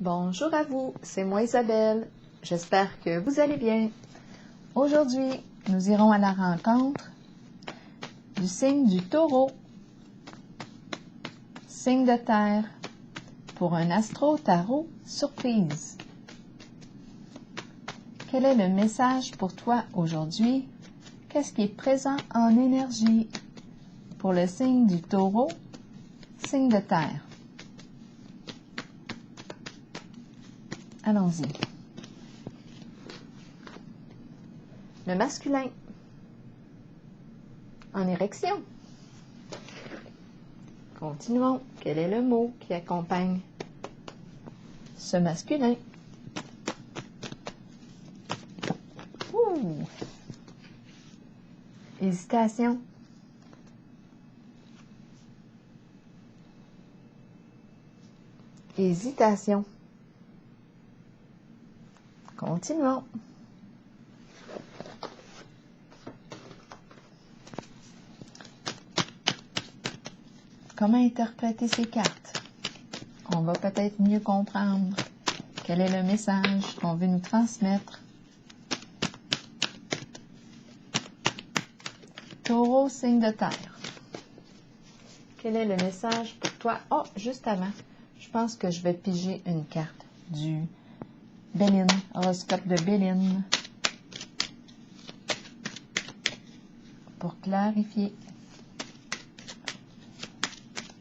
Bonjour à vous, c'est moi Isabelle. J'espère que vous allez bien. Aujourd'hui, nous irons à la rencontre du signe du Taureau, signe de terre, pour un astro-tarot surprise. Quel est le message pour toi aujourd'hui? Qu'est-ce qui est présent en énergie pour le signe du Taureau, signe de terre? Allons-y. Le masculin, en érection. Continuons. Quel est le mot qui accompagne ce masculin? Ouh! Hésitation. Hésitation. Continuons. Comment interpréter ces cartes? On va peut-être mieux comprendre quel est le message qu'on veut nous transmettre. Taureau, signe de terre. Quel est le message pour toi? Oh, juste avant, je pense que je vais piger une carte du Béline, horoscope de Béline, pour clarifier,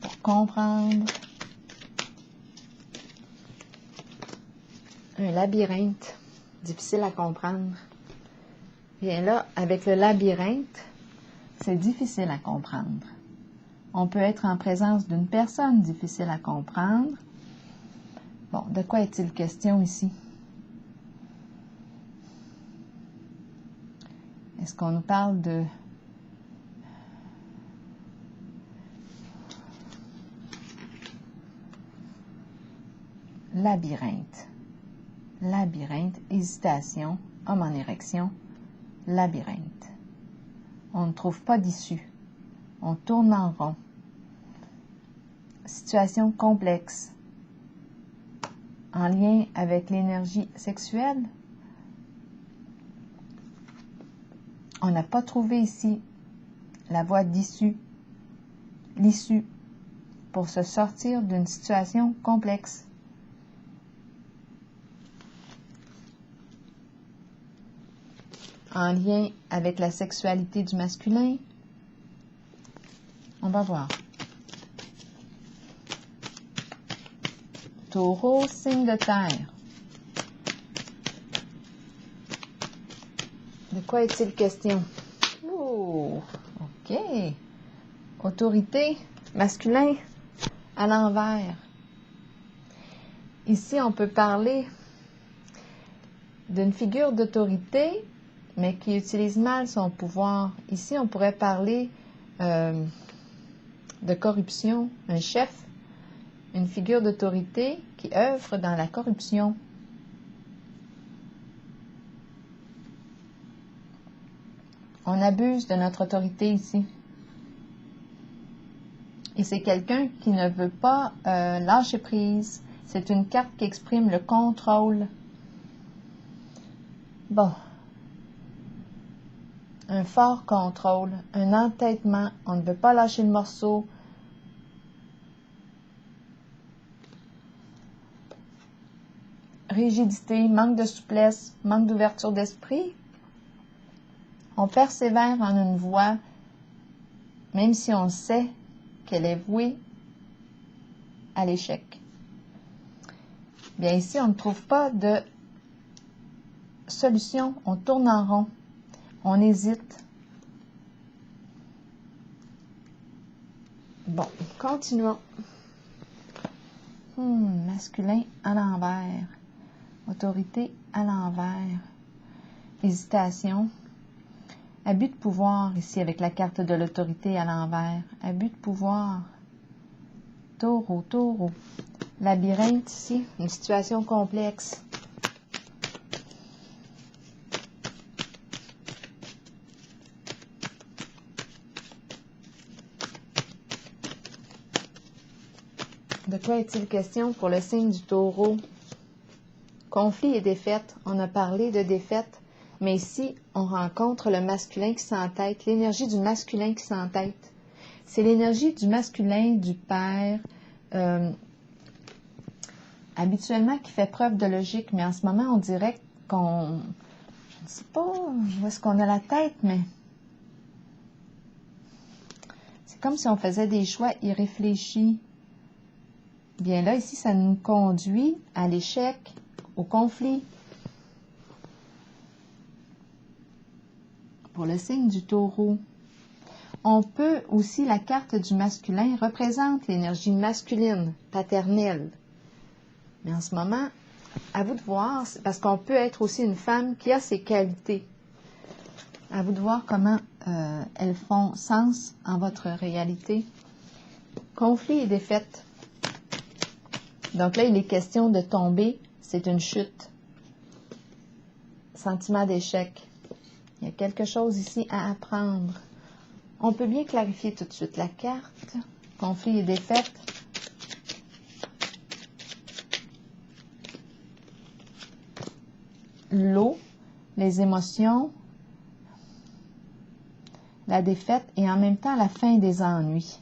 pour comprendre. Un labyrinthe, difficile à comprendre. Bien là, avec le labyrinthe, c'est difficile à comprendre. On peut être en présence d'une personne difficile à comprendre. Bon, de quoi est-il question ici? Est-ce qu'on nous parle de labyrinthe? Labyrinthe, hésitation, homme en érection, labyrinthe. On ne trouve pas d'issue. On tourne en rond. Situation complexe. En lien avec l'énergie sexuelle, on n'a pas trouvé ici la voie d'issue, l'issue, pour se sortir d'une situation complexe. En lien avec la sexualité du masculin, on va voir. Taureau, signe de terre. De quoi est-il question? Oh, ok. Autorité, masculin, à l'envers. Ici, on peut parler d'une figure d'autorité, mais qui utilise mal son pouvoir. Ici, on pourrait parler de corruption, un chef, une figure d'autorité qui œuvre dans la corruption. On abuse de notre autorité ici. Et c'est quelqu'un qui ne veut pas lâcher prise. C'est une carte qui exprime le contrôle. Bon. Un fort contrôle, un entêtement. On ne veut pas lâcher le morceau. Rigidité, manque de souplesse, manque d'ouverture d'esprit. On persévère en une voie, même si on sait qu'elle est vouée à l'échec. Bien ici, on ne trouve pas de solution. On tourne en rond. On hésite. Bon, continuons. Masculin à l'envers. Autorité à l'envers. Hésitation. Abus de pouvoir ici avec la carte de l'autorité à l'envers. Abus de pouvoir. Taureau, taureau. Labyrinthe ici, une situation complexe. De quoi est-il question pour le signe du Taureau? Conflit et défaite. On a parlé de défaite, mais ici, on rencontre le masculin qui s'entête, l'énergie du masculin qui s'entête. C'est l'énergie du masculin, du père, habituellement qui fait preuve de logique, mais en ce moment, on dirait qu'on... Je ne sais pas où est-ce qu'on a la tête, mais... C'est comme si on faisait des choix irréfléchis. Bien là, ici, ça nous conduit à l'échec, au conflit. Pour le signe du taureau. On peut aussi, la carte du masculin représente l'énergie masculine, paternelle. Mais en ce moment, à vous de voir, parce qu'on peut être aussi une femme qui a ses qualités. À vous de voir comment elles font sens en votre réalité. Conflit et défaite. Donc là, il est question de tomber, c'est une chute. Sentiment d'échec. Il y a quelque chose ici à apprendre. On peut bien clarifier tout de suite la carte. Conflit et défaite. L'eau, les émotions, la défaite et en même temps la fin des ennuis.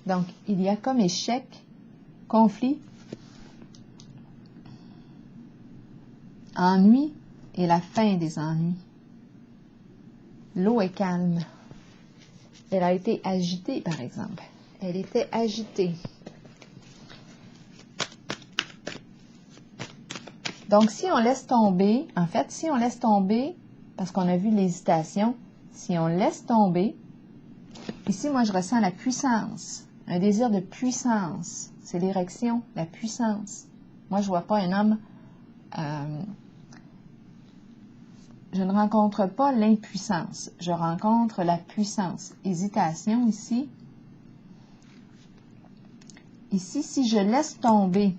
Donc, il y a comme échec, conflit, ennui et la fin des ennuis. L'eau est calme. Elle a été agitée, par exemple. Elle était agitée. Donc, si on laisse tomber, en fait, si on laisse tomber, parce qu'on a vu l'hésitation, si on laisse tomber, ici, moi, je ressens la puissance, un désir de puissance. C'est l'érection, la puissance. Moi, je ne vois pas un homme... je ne rencontre pas l'impuissance. Je rencontre la puissance. Hésitation ici. Ici, si je laisse tomber,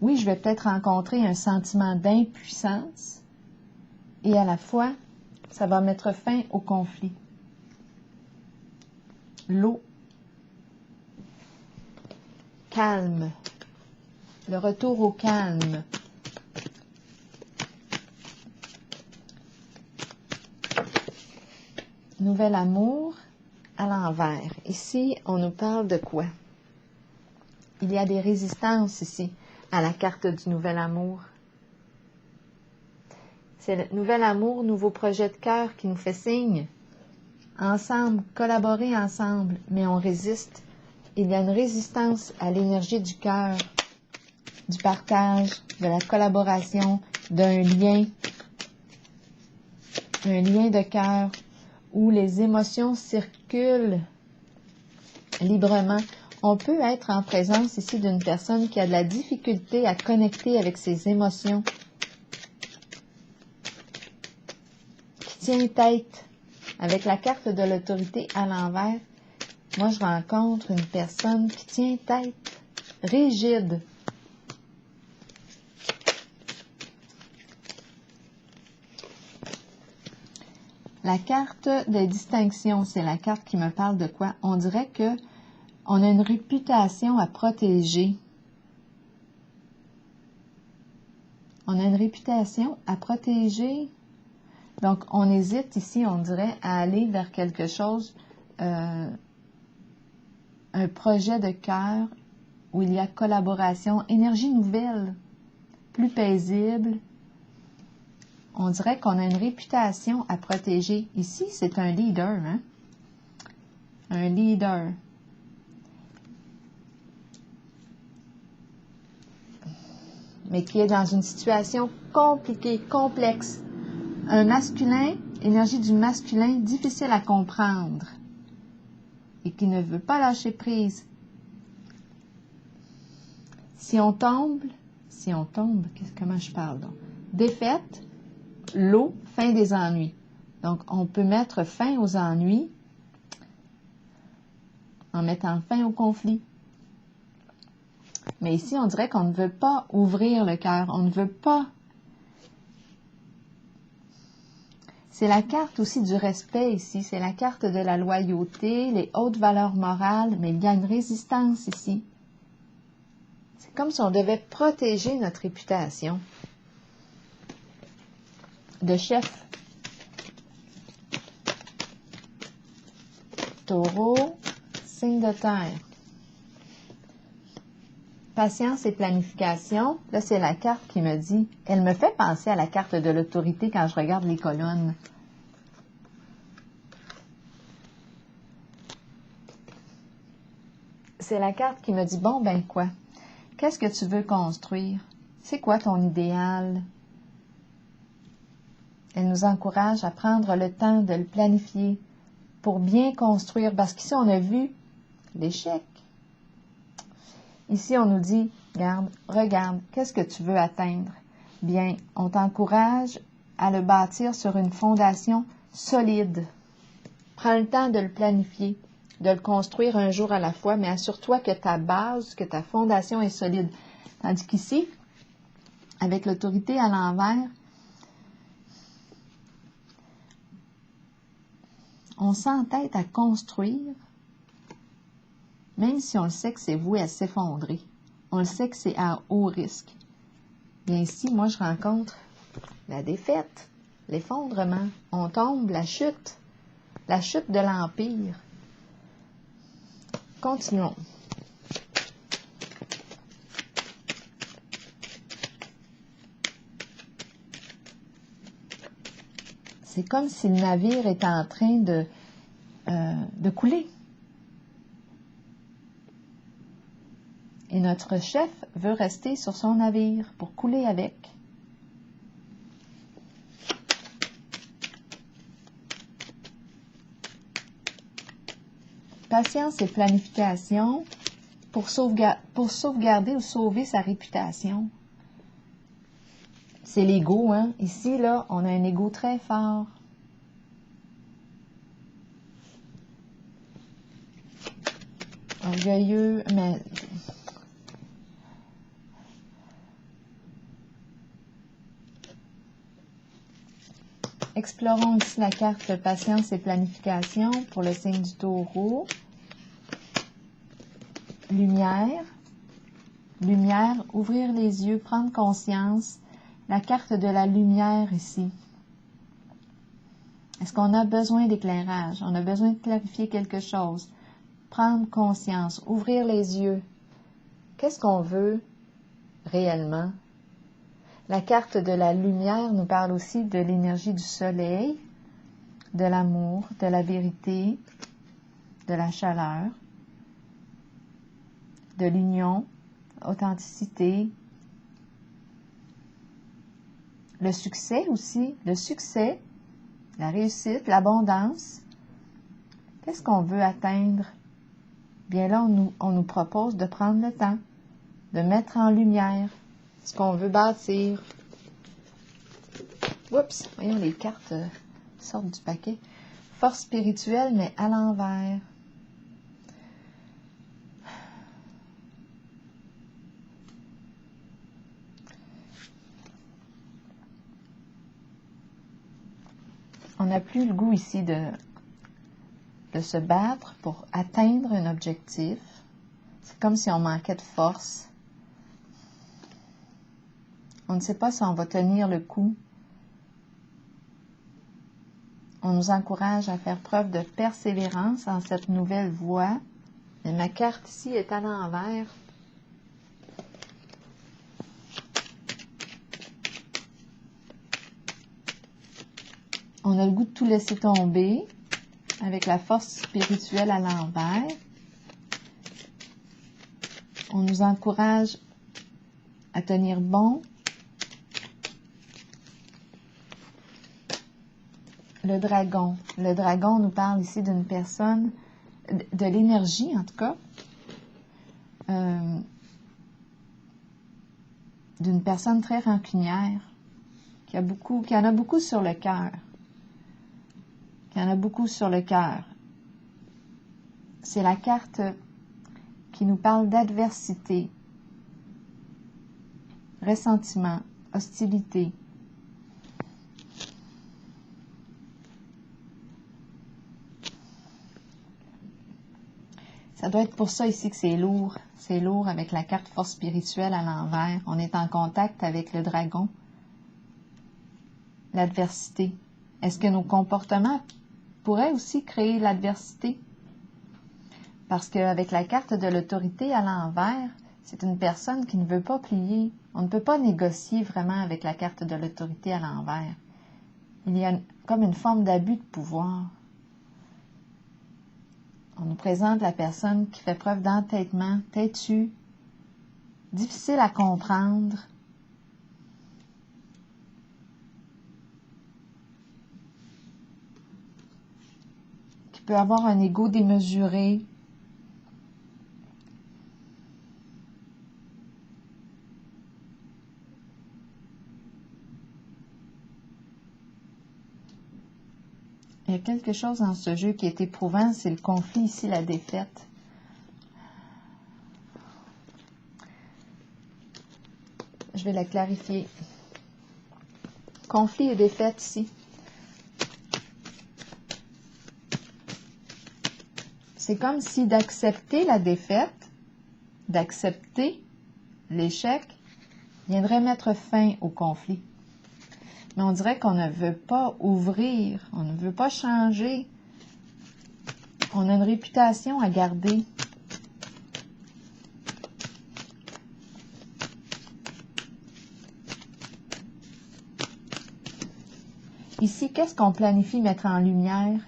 oui, je vais peut-être rencontrer un sentiment d'impuissance et à la fois, ça va mettre fin au conflit. L'eau. Calme. Le retour au calme. Nouvel amour à l'envers. Ici, on nous parle de quoi? Il y a des résistances ici à la carte du nouvel amour. C'est le nouvel amour, nouveau projet de cœur qui nous fait signe. Ensemble, collaborer ensemble, mais on résiste. Il y a une résistance à l'énergie du cœur, du partage, de la collaboration, d'un lien, un lien de cœur où les émotions circulent librement. On peut être en présence ici d'une personne qui a de la difficulté à connecter avec ses émotions, qui tient tête avec la carte de l'autorité à l'envers. Moi, je rencontre une personne qui tient tête, rigide. La carte de distinction, c'est la carte qui me parle de quoi? On dirait que on a une réputation à protéger. On a une réputation à protéger. Donc, on hésite ici, on dirait, à aller vers quelque chose, un projet de cœur où il y a collaboration, énergie nouvelle, plus paisible. On dirait qu'on a une réputation à protéger. Ici, c'est un leader, hein? Un leader. Mais qui est dans une situation compliquée, complexe. Un masculin, énergie du masculin, difficile à comprendre. Et qui ne veut pas lâcher prise. Si on tombe, comment je parle donc? Défaite, l'eau, fin des ennuis. Donc, on peut mettre fin aux ennuis en mettant fin au conflit. Mais ici, on dirait qu'on ne veut pas ouvrir le cœur. On ne veut pas C'est la carte aussi du respect ici. C'est la carte de la loyauté, les hautes valeurs morales, mais il y a une résistance ici. C'est comme si on devait protéger notre réputation de chef. Taureau, signe de terre. Patience et planification. Là, c'est la carte qui me dit, elle me fait penser à la carte de l'autorité quand je regarde les colonnes. C'est la carte qui me dit, bon, ben quoi? Qu'est-ce que tu veux construire? C'est quoi ton idéal? Elle nous encourage à prendre le temps de le planifier pour bien construire, parce qu'ici, on a vu l'échec. Ici, on nous dit, regarde, qu'est-ce que tu veux atteindre? Bien, on t'encourage à le bâtir sur une fondation solide. Prends le temps de le planifier, de le construire un jour à la fois, mais assure-toi que ta base, que ta fondation est solide. Tandis qu'ici, avec l'autorité à l'envers, on s'entête à construire, même si on le sait que c'est voué à s'effondrer. On le sait que c'est à haut risque. Bien ici, moi, je rencontre la défaite, l'effondrement. On tombe, la chute de l'Empire. Continuons. C'est comme si le navire était en train de couler. Et notre chef veut rester sur son navire pour couler avec. Patience et planification pour sauvegarder ou sauver sa réputation. C'est l'ego, hein? Ici, là, on a un ego très fort. Orgueilleux, mais... Explorons ici la carte patience et planification pour le signe du taureau. Lumière. Lumière, ouvrir les yeux, prendre conscience. La carte de la lumière ici. Est-ce qu'on a besoin d'éclairage? On a besoin de clarifier quelque chose. Prendre conscience, ouvrir les yeux. Qu'est-ce qu'on veut réellement? La carte de la lumière nous parle aussi de l'énergie du soleil, de l'amour, de la vérité, de la chaleur, de l'union, authenticité, le succès aussi, la réussite, l'abondance. Qu'est-ce qu'on veut atteindre? Bien là, on nous propose de prendre le temps, de mettre en lumière ce qu'on veut bâtir. Oups, voyons, les cartes sortent du paquet. Force spirituelle, mais à l'envers. On n'a plus le goût ici de se battre pour atteindre un objectif. C'est comme si on manquait de force. On ne sait pas si on va tenir le coup. On nous encourage à faire preuve de persévérance en cette nouvelle voie. Et ma carte ici est à l'envers. On a le goût de tout laisser tomber avec la force spirituelle à l'envers. On nous encourage à tenir bon. Le dragon. Le dragon nous parle ici d'une personne, de l'énergie en tout cas, d'une personne très rancunière, qui en a beaucoup sur le cœur. C'est la carte qui nous parle d'adversité, ressentiment, hostilité. Ça doit être pour ça ici que c'est lourd. C'est lourd avec la carte force spirituelle à l'envers. On est en contact avec le dragon. L'adversité. Est-ce que nos comportements pourraient aussi créer l'adversité? Parce qu'avec la carte de l'autorité à l'envers, c'est une personne qui ne veut pas plier. On ne peut pas négocier vraiment avec la carte de l'autorité à l'envers. Il y a comme une forme d'abus de pouvoir. On nous présente la personne qui fait preuve d'entêtement, têtue, difficile à comprendre, qui peut avoir un ego démesuré. Il y a quelque chose dans ce jeu qui est éprouvant, c'est le conflit ici, la défaite. Je vais la clarifier. Conflit et défaite ici. C'est comme si d'accepter la défaite, d'accepter l'échec, viendrait mettre fin au conflit. Mais on dirait qu'on ne veut pas ouvrir, on ne veut pas changer. On a une réputation à garder. Ici, qu'est-ce qu'on planifie mettre en lumière?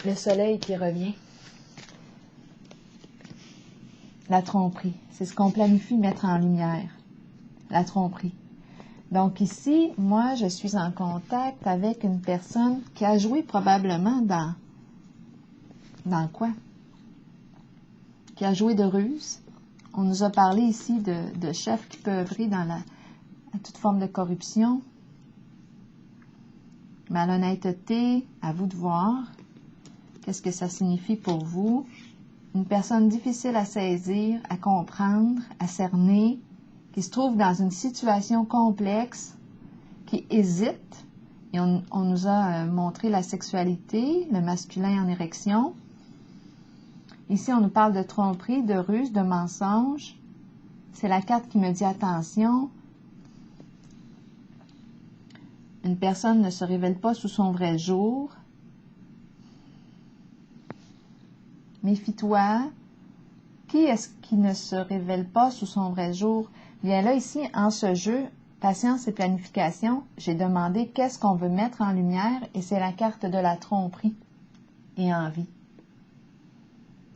Le soleil qui revient. La tromperie. C'est ce qu'on planifie mettre en lumière. La tromperie. Donc ici, moi, je suis en contact avec une personne qui a joué probablement dans quoi? Qui a joué de ruse. On nous a parlé ici de chefs qui peuvent œuvrer dans toute forme de corruption. Malhonnêteté, à vous de voir. Qu'est-ce que ça signifie pour vous? Une personne difficile à saisir, à comprendre, à cerner, qui se trouve dans une situation complexe, qui hésite. Et on nous a montré la sexualité, le masculin en érection. Ici, on nous parle de tromperie, de ruse, de mensonge. C'est la carte qui me dit attention. Une personne ne se révèle pas sous son vrai jour. Méfie-toi. Qui est-ce qui ne se révèle pas sous son vrai jour? Bien là, ici, en ce jeu, patience et planification, j'ai demandé qu'est-ce qu'on veut mettre en lumière et c'est la carte de la tromperie et envie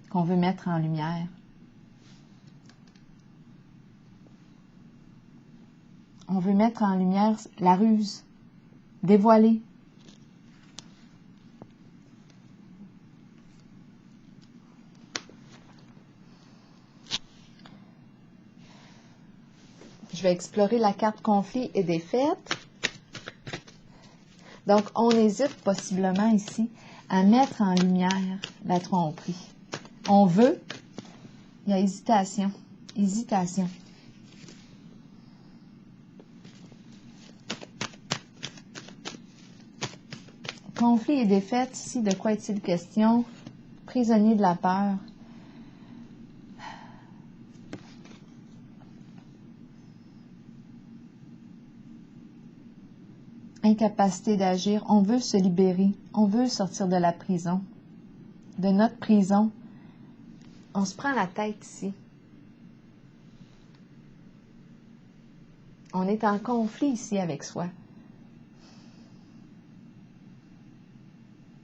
qu'on veut mettre en lumière. On veut mettre en lumière la ruse, dévoiler. Je vais explorer la carte conflit et défaite. Donc, on hésite possiblement ici à mettre en lumière la tromperie. On veut, il y a hésitation, hésitation. Conflit et défaite, ici, de quoi est-il question? Prisonnier de la peur. Incapacité d'agir. On veut se libérer. On veut sortir de la prison. De notre prison. On se prend la tête ici. On est en conflit ici avec soi.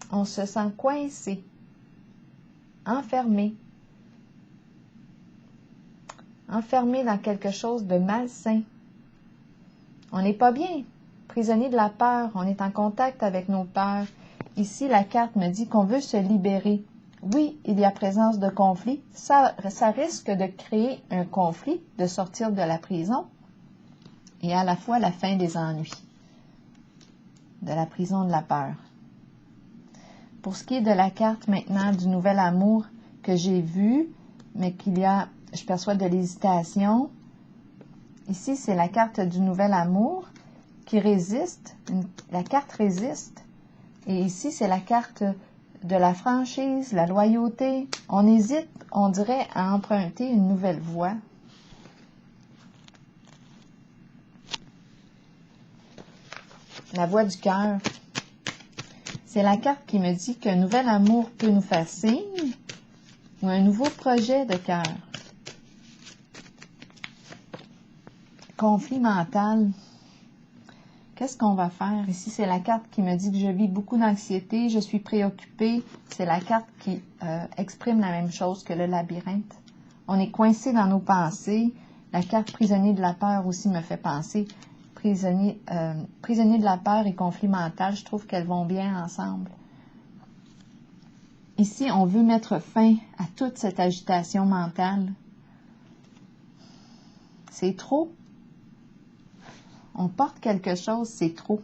On se sent coincé, enfermé. Enfermé dans quelque chose de malsain. On n'est pas bien. Prisonnier de la peur, on est en contact avec nos peurs. Ici, la carte me dit qu'on veut se libérer. Oui, il y a présence de conflit. Ça risque de créer un conflit, de sortir de la prison et à la fois la fin des ennuis, de la prison de la peur. Pour ce qui est de la carte maintenant du nouvel amour que j'ai vu, mais je perçois de l'hésitation. Ici, c'est la carte du nouvel amour qui résiste. La carte résiste. Et ici, c'est la carte de la franchise, la loyauté. On hésite, on dirait, à emprunter une nouvelle voie. La voie du cœur. C'est la carte qui me dit qu'un nouvel amour peut nous faire signe ou un nouveau projet de cœur. Conflit mental. Qu'est-ce qu'on va faire? Ici, c'est la carte qui me dit que je vis beaucoup d'anxiété, je suis préoccupée. C'est la carte qui exprime la même chose que le labyrinthe. On est coincé dans nos pensées. La carte prisonnier de la peur aussi me fait penser. Prisonnier de la peur et conflit mental, je trouve qu'elles vont bien ensemble. Ici, on veut mettre fin à toute cette agitation mentale. C'est trop. On porte quelque chose, c'est trop.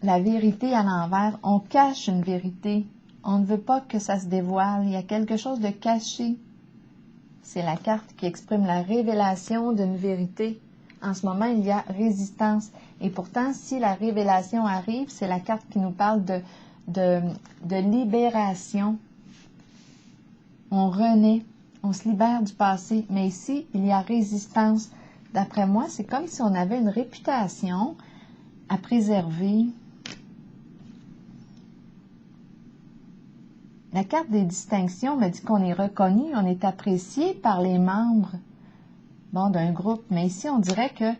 La vérité à l'envers, on cache une vérité. On ne veut pas que ça se dévoile. Il y a quelque chose de caché. C'est la carte qui exprime la révélation d'une vérité. En ce moment, il y a résistance. Et pourtant, si la révélation arrive, c'est la carte qui nous parle de libération. On renaît, on se libère du passé. Mais ici, il y a résistance. D'après moi, c'est comme si on avait une réputation à préserver. La carte des distinctions me dit qu'on est reconnu, on est apprécié par les membres d'un groupe. Mais ici, on dirait que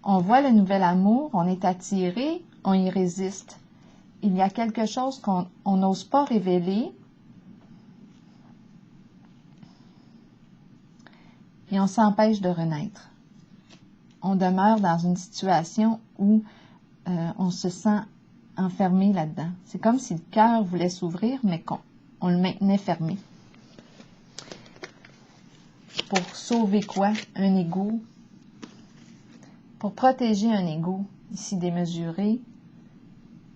on voit le nouvel amour, on est attiré, on y résiste. Il y a quelque chose qu'on n'ose pas révéler. Et on s'empêche de renaître. On demeure dans une situation où on se sent enfermé là-dedans. C'est comme si le cœur voulait s'ouvrir, mais qu'on le maintenait fermé. Pour sauver quoi? Un ego. Pour protéger un ego, ici démesuré.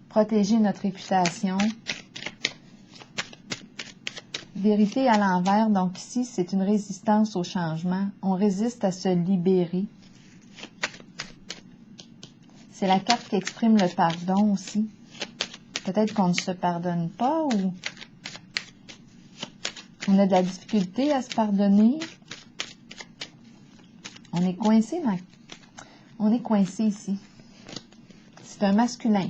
Protéger notre réputation. Vérité à l'envers, donc ici, c'est une résistance au changement. On résiste à se libérer. C'est la carte qui exprime le pardon aussi. Peut-être qu'on ne se pardonne pas ou on a de la difficulté à se pardonner. On est coincé ici. C'est un masculin.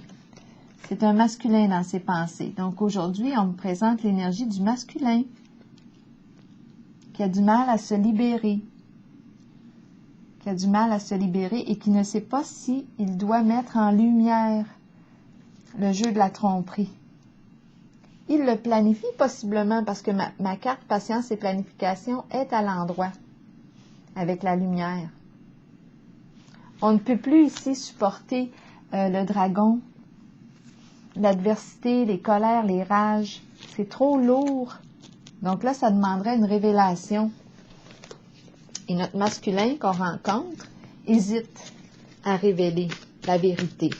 C'est un masculin dans ses pensées. Donc aujourd'hui, on me présente l'énergie du masculin qui a du mal à se libérer. Qui a du mal à se libérer et qui ne sait pas si il doit mettre en lumière le jeu de la tromperie. Il le planifie possiblement parce que ma carte patience et planification est à l'endroit avec la lumière. On ne peut plus ici supporter le dragon, l'adversité, les colères, les rages. C'est trop lourd. Donc là, ça demanderait une révélation. Et notre masculin qu'on rencontre hésite à révéler la vérité.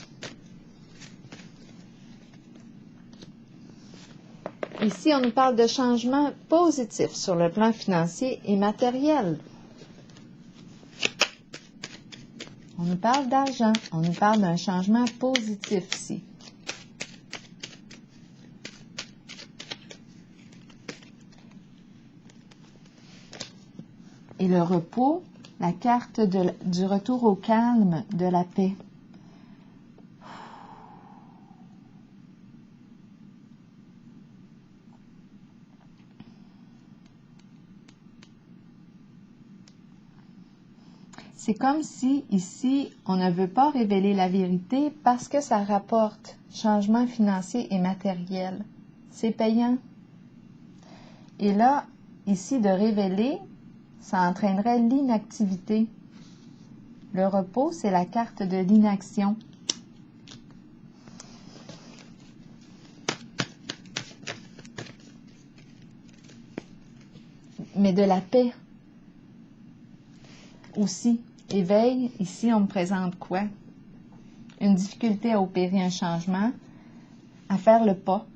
Ici, on nous parle de changements positifs sur le plan financier et matériel. On nous parle d'argent. On nous parle d'un changement positif ici. Et le repos, la carte du retour au calme, de la paix. C'est comme si, ici, on ne veut pas révéler la vérité parce que ça rapporte changement financier et matériel. C'est payant. Et là, ici, de révéler, ça entraînerait l'inactivité. Le repos, c'est la carte de l'inaction. Mais de la paix aussi. Éveil, ici, on me présente quoi? Une difficulté à opérer un changement, à faire le pas.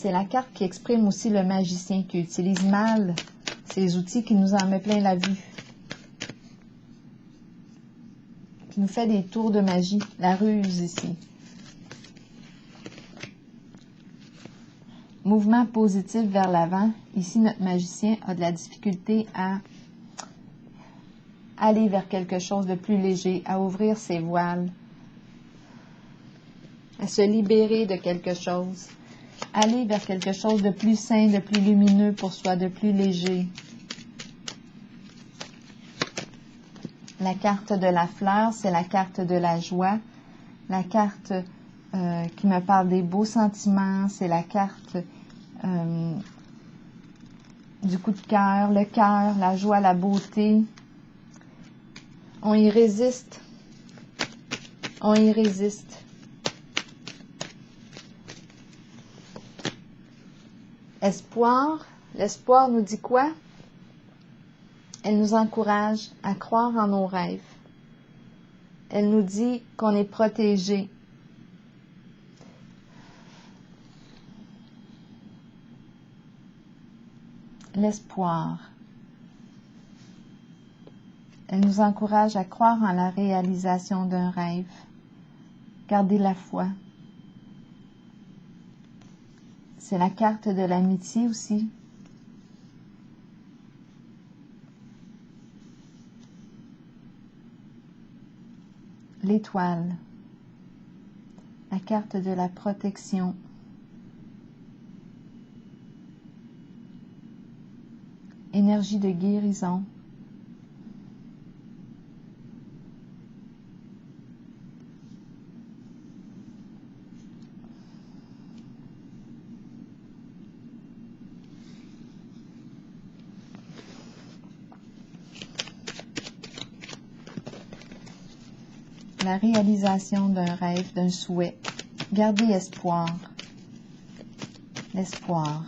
C'est la carte qui exprime aussi le magicien qui utilise mal ces outils, qui nous en met plein la vue. Qui nous fait des tours de magie, la ruse ici. Mouvement positif vers l'avant. Ici, notre magicien a de la difficulté à aller vers quelque chose de plus léger, à ouvrir ses voiles, à se libérer de quelque chose, aller vers quelque chose de plus sain, de plus lumineux pour soi, de plus léger. La carte de la fleur, c'est la carte de la joie. La carte qui me parle des beaux sentiments, c'est la carte du coup de cœur, le cœur, la joie, la beauté. On y résiste. On y résiste. Espoir. L'espoir nous dit quoi? Elle nous encourage à croire en nos rêves. Elle nous dit qu'on est protégé. L'espoir. Elle nous encourage à croire en la réalisation d'un rêve. Gardez la foi. C'est la carte de l'amitié aussi. L'étoile. La carte de la protection. Énergie de guérison. La réalisation d'un rêve, d'un souhait. Gardez espoir. L'espoir.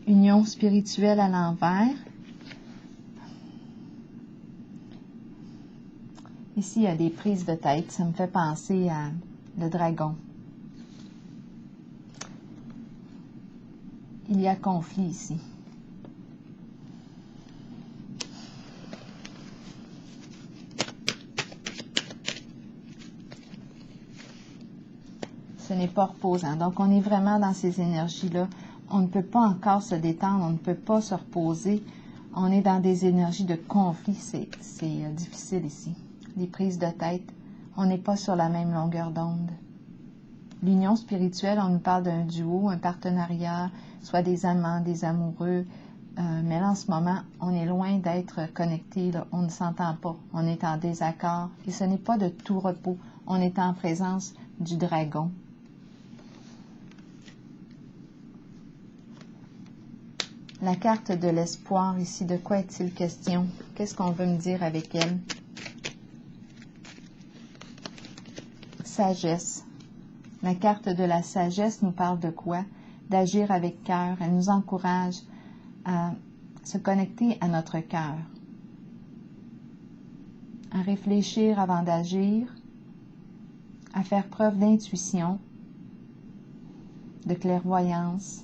Union spirituelle à l'envers. Ici, il y a des prises de tête. Ça me fait penser à le dragon. Il y a conflit ici. Ce n'est pas reposant. Donc, on est vraiment dans ces énergies-là. On ne peut pas encore se détendre, on ne peut pas se reposer. On est dans des énergies de conflit. C'est difficile ici. Les prises de tête, on n'est pas sur la même longueur d'onde. L'union spirituelle, on nous parle d'un duo, un partenariat, soit des amants, des amoureux. Mais là, en ce moment, on est loin d'être connectés. On ne s'entend pas. On est en désaccord. Et ce n'est pas de tout repos. On est en présence du dragon. La carte de l'espoir ici, de quoi est-il question? Qu'est-ce qu'on veut me dire avec elle? Sagesse. La carte de la sagesse nous parle de quoi? D'agir avec cœur. Elle nous encourage à se connecter à notre cœur, à réfléchir avant d'agir, à faire preuve d'intuition, de clairvoyance.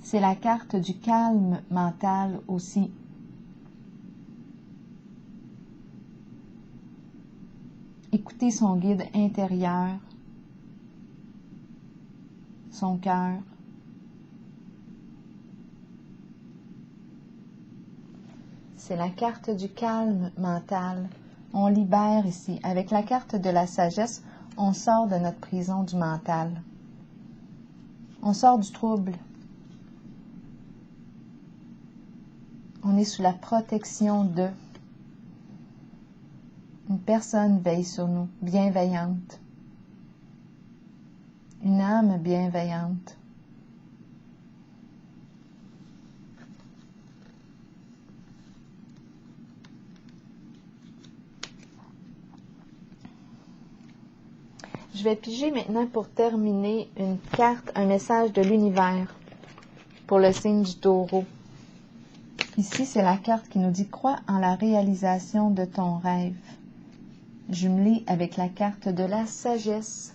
C'est la carte du calme mental aussi. Écoutez son guide intérieur, son cœur. C'est la carte du calme mental. On libère ici. Avec la carte de la sagesse, on sort de notre prison du mental. On sort du trouble. On est sous la protection de. Une personne veille sur nous, bienveillante. Une âme bienveillante. Je vais piger maintenant pour terminer une carte, un message de l'univers pour le signe du Taureau. Ici, c'est la carte qui nous dit « Crois en la réalisation de ton rêve ». jumelé avec la carte de la sagesse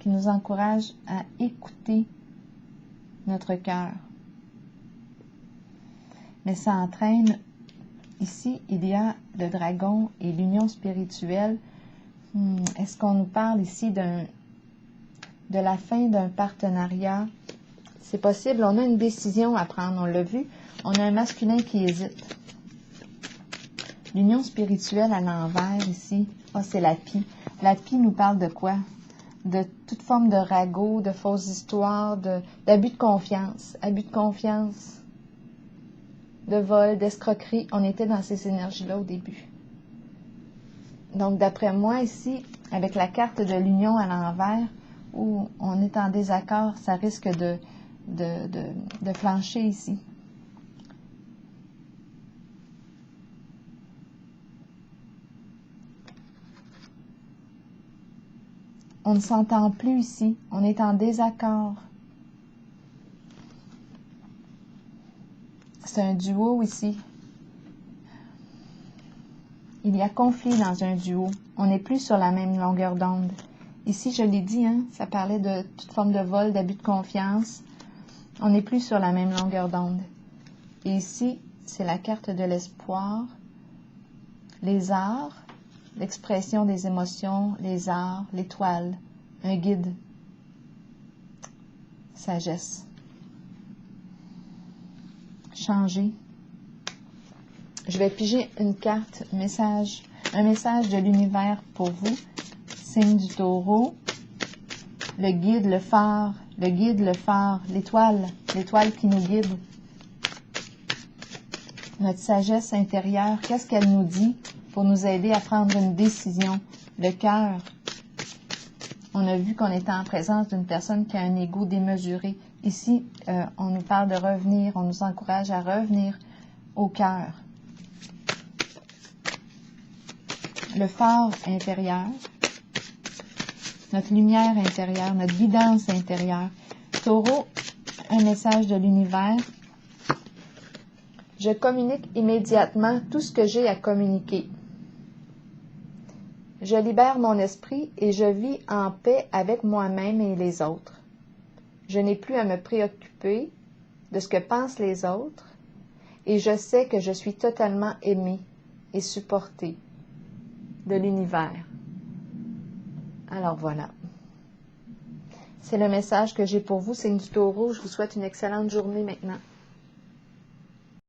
qui nous encourage à écouter notre cœur. Mais ça entraîne, ici, il y a le dragon et l'union spirituelle. Est-ce qu'on nous parle ici de la fin d'un partenariat? C'est possible, on a une décision à prendre, on l'a vu. On a un masculin qui hésite. L'union spirituelle à l'envers ici, c'est la pie. La pie nous parle de quoi? De toute forme de ragot, de fausses histoires, d'abus de confiance. Abus de confiance, de vol, d'escroquerie. On était dans ces énergies-là au début. Donc, d'après moi, ici, avec la carte de l'union à l'envers, où on est en désaccord, ça risque de flancher ici. On ne s'entend plus ici. On est en désaccord. C'est un duo ici. Il y a conflit dans un duo. On n'est plus sur la même longueur d'onde. Ici, je l'ai dit, ça parlait de toute forme de vol, d'abus de confiance. On n'est plus sur la même longueur d'onde. Et ici, c'est la carte de l'espoir. Les arts, l'expression des émotions, les arts, l'étoile, un guide, sagesse. Changer. Je vais piger une carte, un message de l'univers pour vous. Signe du taureau, le guide, le phare, l'étoile qui nous guide. Notre sagesse intérieure, qu'est-ce qu'elle nous dit pour nous aider à prendre une décision? Le cœur. On a vu qu'on était en présence d'une personne qui a un ego démesuré. Ici, on nous parle de revenir, on nous encourage à revenir au cœur. Le phare intérieur, notre lumière intérieure, notre guidance intérieure. Taureau, un message de l'univers. Je communique immédiatement tout ce que j'ai à communiquer. Je libère mon esprit et je vis en paix avec moi-même et les autres. Je n'ai plus à me préoccuper de ce que pensent les autres et je sais que je suis totalement aimée et supportée de l'univers. Alors voilà. C'est le message que j'ai pour vous, signe du taureau. Je vous souhaite une excellente journée maintenant.